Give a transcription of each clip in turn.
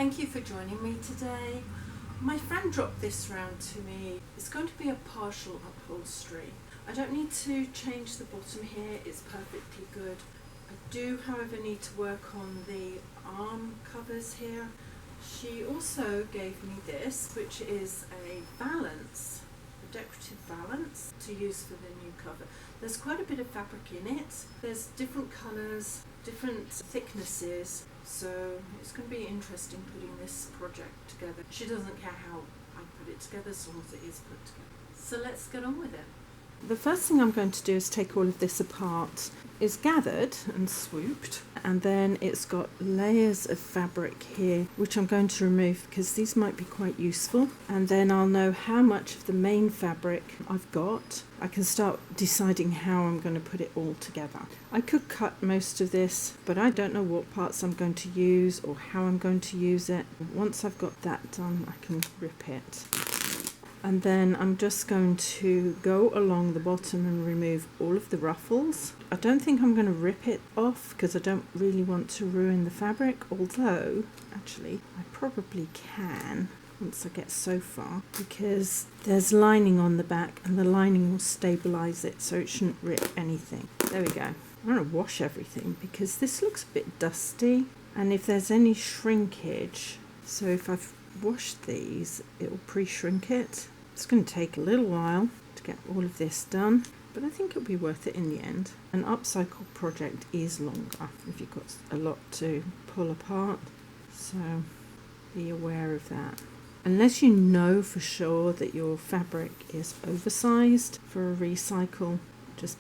Thank you for joining me today. My friend dropped this round to me. It's going to be a partial upholstery. I don't need to change the bottom here, it's perfectly good. I do, however, need to work on the arm covers here. She also gave me this, which is a valance, a decorative valance to use for the new cover. There's quite a bit of fabric in it. There's different colours, different thicknesses, so it's going to be interesting putting this project together. She doesn't care how I put it together as long as it is put together. So let's get on with it. The first thing I'm going to do is take all of this apart. It's gathered and swooped, and then it's got layers of fabric here which I'm going to remove because these might be quite useful, and then I'll know how much of the main fabric I've got. I can start deciding how I'm going to put it all together. I could cut most of this, but I don't know what parts I'm going to use or how I'm going to use it. Once I've got that done, I can rip it. And then I'm just going to go along the bottom and remove all of the ruffles. I don't think I'm going to rip it off because I don't really want to ruin the fabric, although actually I probably can once I get so far, because there's lining on the back and the lining will stabilize it so it shouldn't rip anything. There we go. I'm going to wash everything because this looks a bit dusty, and if there's any shrinkage, so if I've washed these, it will pre-shrink it. It's going to take a little while to get all of this done, but I think it'll be worth it in the end. An upcycle project is longer if you've got a lot to pull apart, so be aware of that. Unless you know for sure that your fabric is oversized for a recycle, just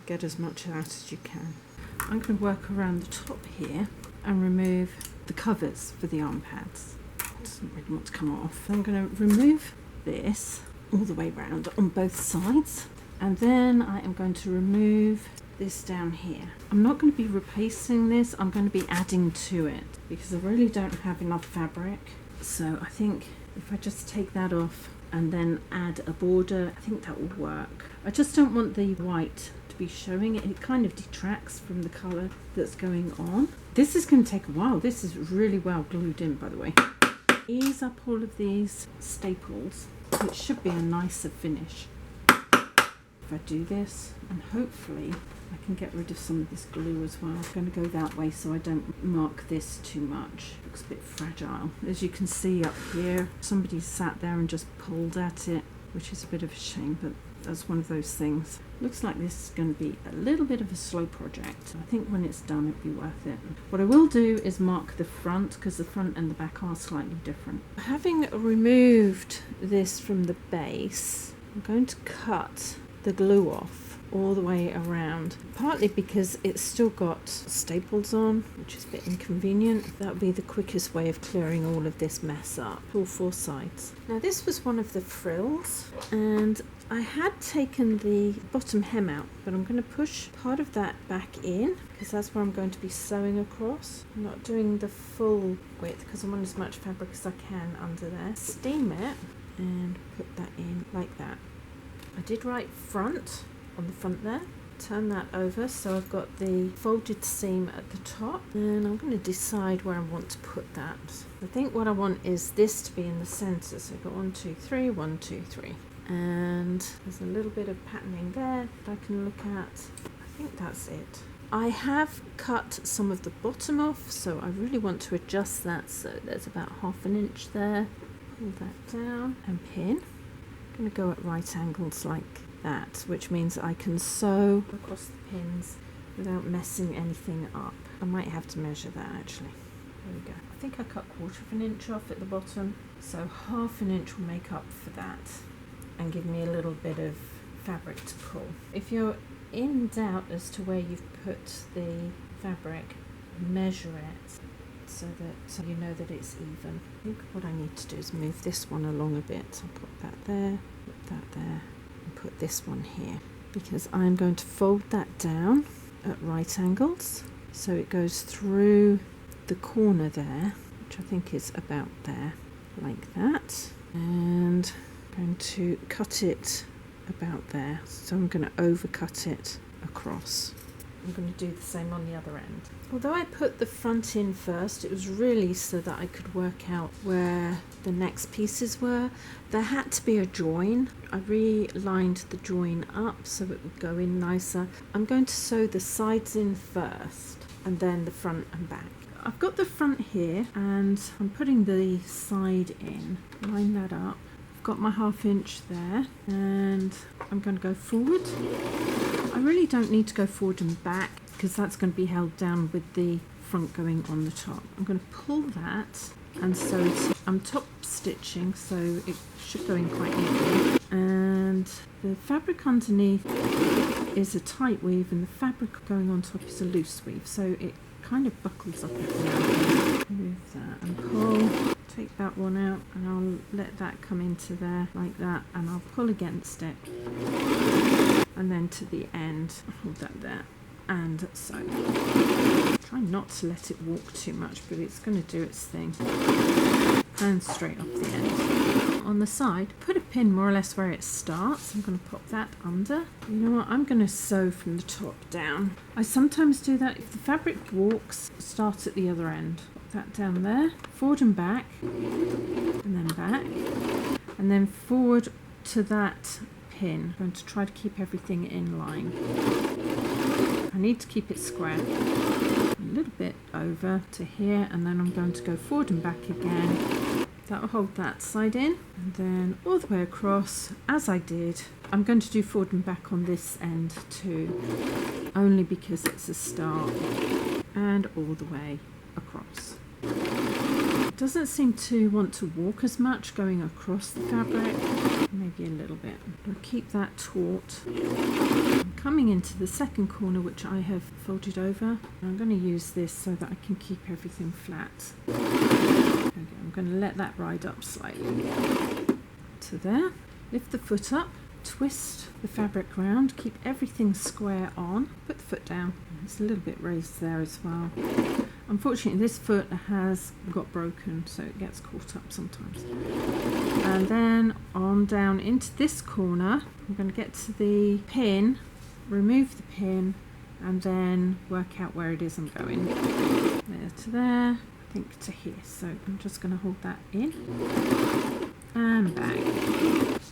get as much out as you can. I'm going to work around the top here and remove the covers for the arm pads. It doesn't really want to come off. I'm going to remove this all the way round on both sides, and then I am going to remove this down here. I'm not going to be replacing this, I'm going to be adding to it because I really don't have enough fabric. So I think if I just take that off and then add a border, I think that will work. I just don't want the white to be showing. It kind of detracts from the colour that's going on. This is going to take a while. This is really well glued in, by the way. Ease up all of these staples. It should be a nicer finish if I do this, and hopefully I can get rid of some of this glue as well. I'm going to go that way so I don't mark this too much. It looks a bit fragile. As you can see up here, somebody sat there and just pulled at it, which is a bit of a shame, but that's one of those things. Looks like this is going to be a little bit of a slow project. I think when it's done it'll be worth it. What I will do is mark the front because the front and the back are slightly different. Having removed this from the base, I'm going to cut the glue off all the way around, partly because it's still got staples on, which is a bit inconvenient. That would be the quickest way of clearing all of this mess up, all four sides. Now this was one of the frills, and I had taken the bottom hem out, but I'm going to push part of that back in because that's where I'm going to be sewing across. I'm not doing the full width because I want as much fabric as I can under there. Steam it and put that in like that. I did write front on the front there. Turn that over so I've got the folded seam at the top, and I'm going to decide where I want to put that. I think what I want is this to be in the center, so I've got 1, 2, 3, 1, 2, 3. And there's a little bit of patterning there that I can look at. I think that's it. I have cut some of the bottom off, so I really want to adjust that so there's about 1/2 inch there. Pull that down and pin. I'm going to go at right angles like that, which means I can sew across the pins without messing anything up. I might have to measure that actually. There we go. I think I cut 1/4 inch off at the bottom, so 1/2 inch will make up for that and give me a little bit of fabric to pull. If you're in doubt as to where you've put the fabric, measure it so that you know that it's even. I think what I need to do is move this one along a bit. I'll put that there, put that there, and put this one here, because I'm going to fold that down at right angles so it goes through the corner there, which I think is about there, like that, and I'm going to cut it about there, so I'm going to overcut it across I'm going to do the same on the other end. Although I put the front in first, it was really so that I could work out where the next pieces were. There had to be a join. I relined the join up so it would go in nicer. I'm going to sew the sides in first and then the front and back. I've got the front here and I'm putting the side in. Line that up. I've got my 1/2 inch there and I'm going to go forward. I really don't need to go forward and back because that's going to be held down with the front going on the top. I'm going to pull that and sew it. I'm top stitching so it should go in quite easily. And the fabric underneath is a tight weave and the fabric going on top is a loose weave, so it kind of buckles up at the end. Move that and pull. Take that one out and I'll let that come into there like that and I'll pull against it. And then to the end, hold that there and sew. Try not to let it walk too much, but it's going to do its thing. And straight off the end. On the side, put a pin more or less where it starts. I'm going to pop that under. You know what? I'm going to sew from the top down. I sometimes do that if the fabric walks, start at the other end. Pop that down there, forward and back, and then back, and then forward to that pin. I'm going to try to keep everything in line. I need to keep it square. A little bit over to here, and then I'm going to go forward and back again. That will hold that side in, and then all the way across as I did. I'm going to do forward and back on this end too, only because it's a start, and all the way across. It doesn't seem to want to walk as much going across the fabric, maybe a little bit. I'll keep that taut. I'm coming into the second corner which I have folded over. I'm going to use this so that I can keep everything flat. Okay, I'm going to let that ride up slightly to there. Lift the foot up, twist the fabric round, keep everything square on, put the foot down. It's a little bit raised there as well. Unfortunately this foot has got broken, so it gets caught up sometimes. And then on down into this corner, I'm going to get to the pin, remove the pin, and then work out where it is I'm going. There to there, I think to here. So I'm just going to hold that in and back.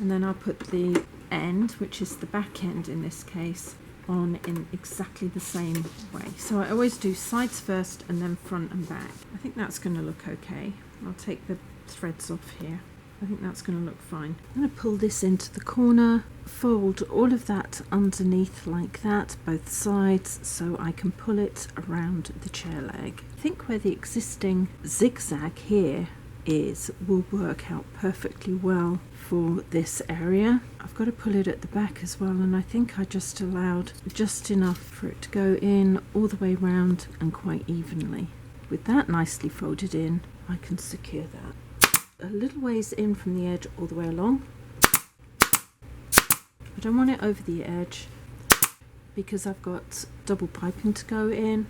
And then I'll put the end, which is the back end in this case, on in exactly the same way. So I always do sides first and then front and back. I think that's going to look okay. I'll take the threads off here. I think that's going to look fine. I'm going to pull this into the corner, fold all of that underneath like that, both sides, so I can pull it around the chair leg. I think where the existing zigzag here will work out perfectly well for this area. I've got to pull it at the back as well, and I think I just allowed just enough for it to go in all the way round and quite evenly. With that nicely folded in, I can secure that. A little ways in from the edge all the way along. I don't want it over the edge because I've got double piping to go in.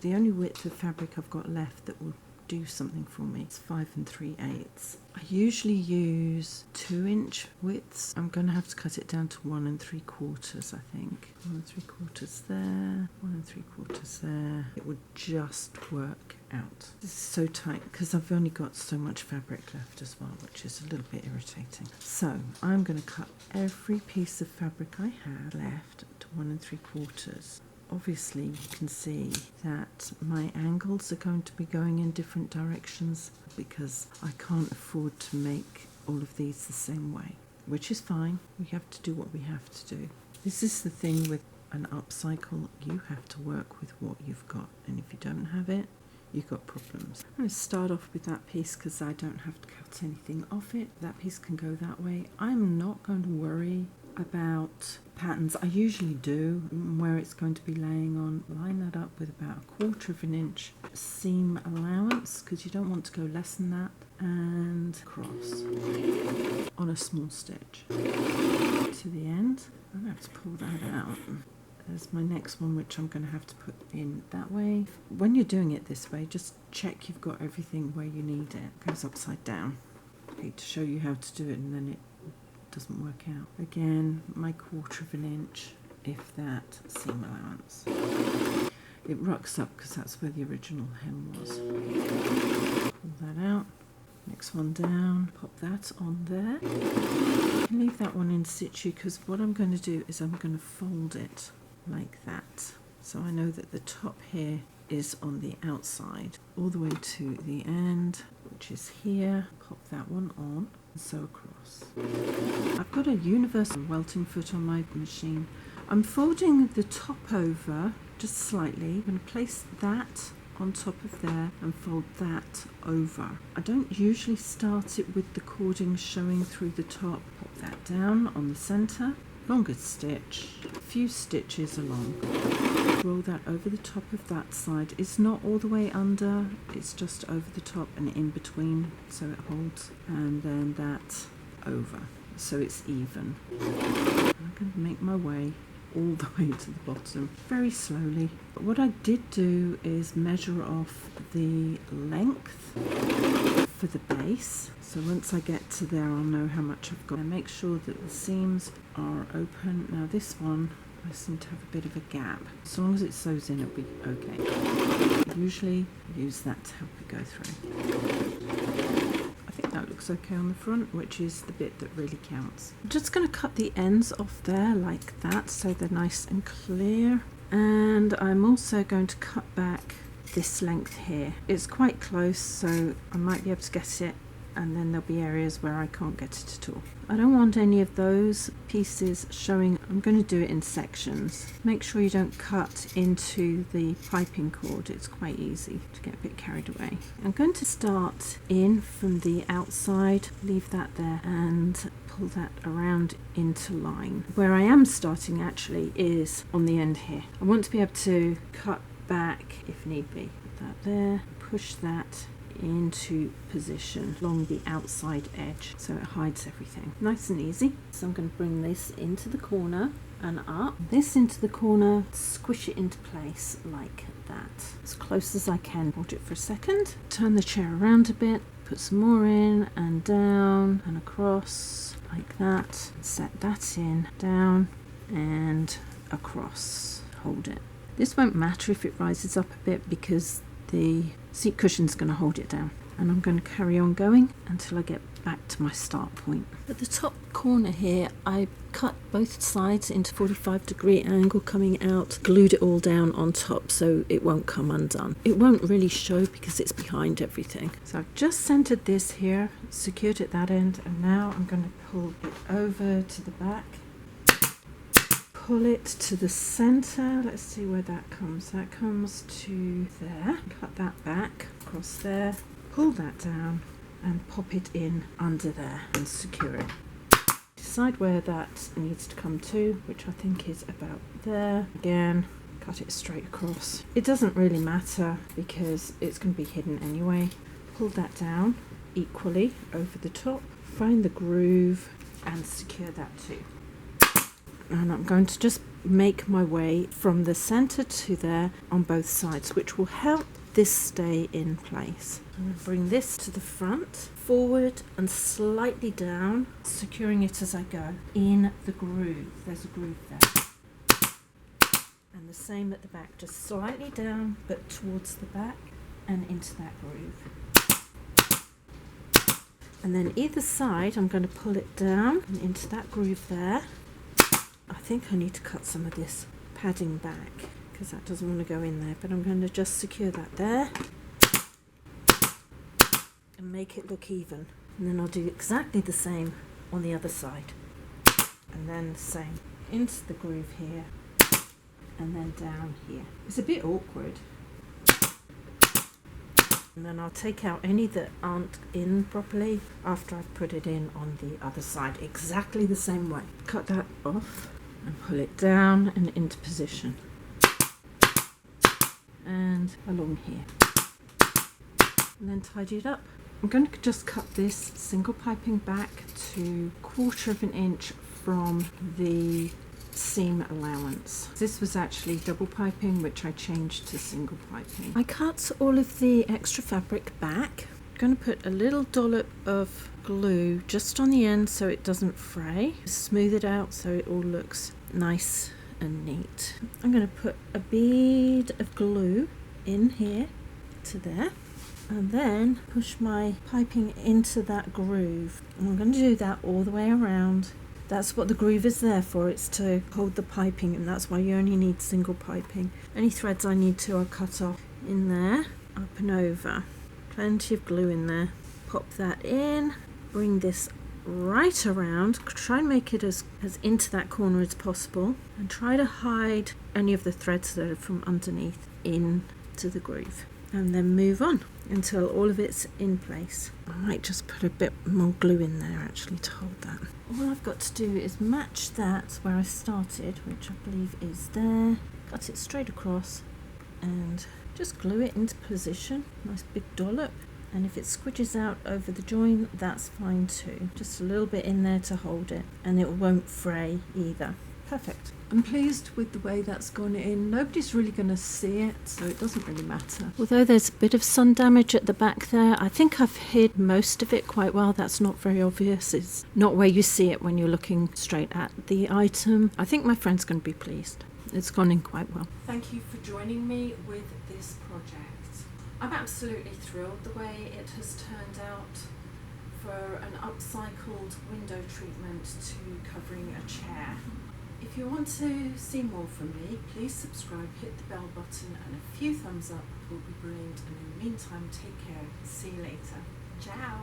The only width of fabric I've got left that will do something for me. It's 5 3/8. I usually use 2-inch widths. I'm going to have to cut it down to 1 3/4, I think. 1 3/4 there, 1 3/4 there. It would just work out. This is so tight because I've only got so much fabric left as well, which is a little bit irritating. So I'm going to cut every piece of fabric I have left to 1 3/4. Obviously you can see that my angles are going to be going in different directions because I can't afford to make all of these the same way, which is fine. We have to do what we have to do. This is the thing with an upcycle. You have to work with what you've got, and if you don't have it, you've got problems. I'm going to start off with that piece because I don't have to cut anything off it. That piece can go that way. I'm not going to worry about patterns. I usually do where it's going to be laying on. Line that up with about 1/4 inch seam allowance because you don't want to go less than that, and cross on a small stitch to the end. I'm going to have to pull that out. There's my next one, which I'm going to have to put in that way. When you're doing it this way, just check you've got everything where you need it. It goes upside down. I hate to show you how to do it and then it doesn't work out. Again, my 1/4 inch if that seam allowance. It rucks up because that's where the original hem was. Pull that out. Next one down, pop that on there. I can leave that one in situ because what I'm going to do is I'm going to fold it like that. So I know that the top here is on the outside all the way to the end, which is here. Pop that one on and sew across. I've got a universal welting foot on my machine. I'm folding the top over just slightly. I'm going to place that on top of there and fold that over. I don't usually start it with the cording showing through the top. Pop that down on the center, longer stitch, a few stitches along. Roll that over the top of that side. It's not all the way under, it's just over the top and in between so it holds, and then that over so it's even. I'm going to make my way all the way to the bottom very slowly. But what I did do is measure off the length for the base, so once I get to there I'll know how much I've got. And make sure that the seams are open. Now this one I seem to have a bit of a gap. As long as it sews in it'll be okay. Usually use that to help it go through. I think that looks okay on the front, which is the bit that really counts. I'm just going to cut the ends off there like that so they're nice and clear. And I'm also going to cut back this length here. It's quite close, so I might be able to get it, and then there'll be areas where I can't get it at all. I don't want any of those pieces showing. I'm going to do it in sections. Make sure you don't cut into the piping cord. It's quite easy to get a bit carried away. I'm going to start in from the outside, leave that there, and pull that around into line. Where I am starting actually is on the end here. I want to be able to cut back if need be. Put that there, push that into position along the outside edge so it hides everything. Nice and easy. So I'm going to bring this into the corner and up, this into the corner, squish it into place like that, as close as I can. Hold it for a second, turn the chair around a bit, put some more in and down and across like that, set that in, down and across, hold it. This won't matter if it rises up a bit because the seat cushion's going to hold it down, and I'm going to carry on going until I get back to my start point. At the top corner here I cut both sides into 45-degree angle coming out, glued it all down on top so it won't come undone. It won't really show because it's behind everything. So I've just centered this here, secured at that end, and now I'm going to pull it over to the back. Pull it to the center. Let's see where that comes. That comes to there. Cut that back across there. Pull that down and pop it in under there and secure it. Decide where that needs to come to, which I think is about there. Again, cut it straight across. It doesn't really matter because it's going to be hidden anyway. Pull that down equally over the top. Find the groove and secure that too. And I'm going to just make my way from the center to there on both sides, which will help this stay in place. I'm going to bring this to the front, forward and slightly down, securing it as I go in the groove. There's a groove there. And the same at the back, just slightly down but towards the back and into that groove. And then either side I'm going to pull it down and into that groove there. I think I need to cut some of this padding back because that doesn't want to go in there, but I'm going to just secure that there and make it look even. And then I'll do exactly the same on the other side. And then the same into the groove here and then down here. It's a bit awkward. And then I'll take out any that aren't in properly after I've put it in on the other side, exactly the same way. Cut that off and pull it down and into position. And along here. And then tidy it up. I'm going to just cut this single piping back to 1/4 of an inch from the seam allowance. This was actually double piping, which I changed to single piping. I cut all of the extra fabric back. I'm going to put a little dollop of glue just on the end so it doesn't fray. Smooth it out so it all looks nice and neat. I'm going to put a bead of glue in here to there, and then push my piping into that groove. And I'm going to do that all the way around. That's what the groove is there for. It's to hold the piping, and that's why you only need single piping. Any threads I need to, I'll cut off in there, up and over. Plenty of glue in there. Pop that in, bring this right around, try and make it as into that corner as possible, and try to hide any of the threads that are from underneath into the groove, and then move on until all of it's in place. I might just put a bit more glue in there actually to hold that. All I've got to do is match that where I started, which I believe is there, cut it straight across and just glue it into position. Nice big dollop. And if it squidges out over the join, that's fine too. Just a little bit in there to hold it, and it won't fray either. Perfect. I'm pleased with the way that's gone in. Nobody's really going to see it, so it doesn't really matter. Although there's a bit of sun damage at the back there, I think I've hid most of it quite well. That's not very obvious. It's not where you see it when you're looking straight at the item. I think my friend's going to be pleased. It's gone in quite well. Thank you for joining me with this project. I'm absolutely thrilled the way it has turned out for an upcycled window treatment to covering a chair. If you want to see more from me, please subscribe, hit the bell button, and a few thumbs up will be brilliant. And in the meantime, take care. See you later. Ciao.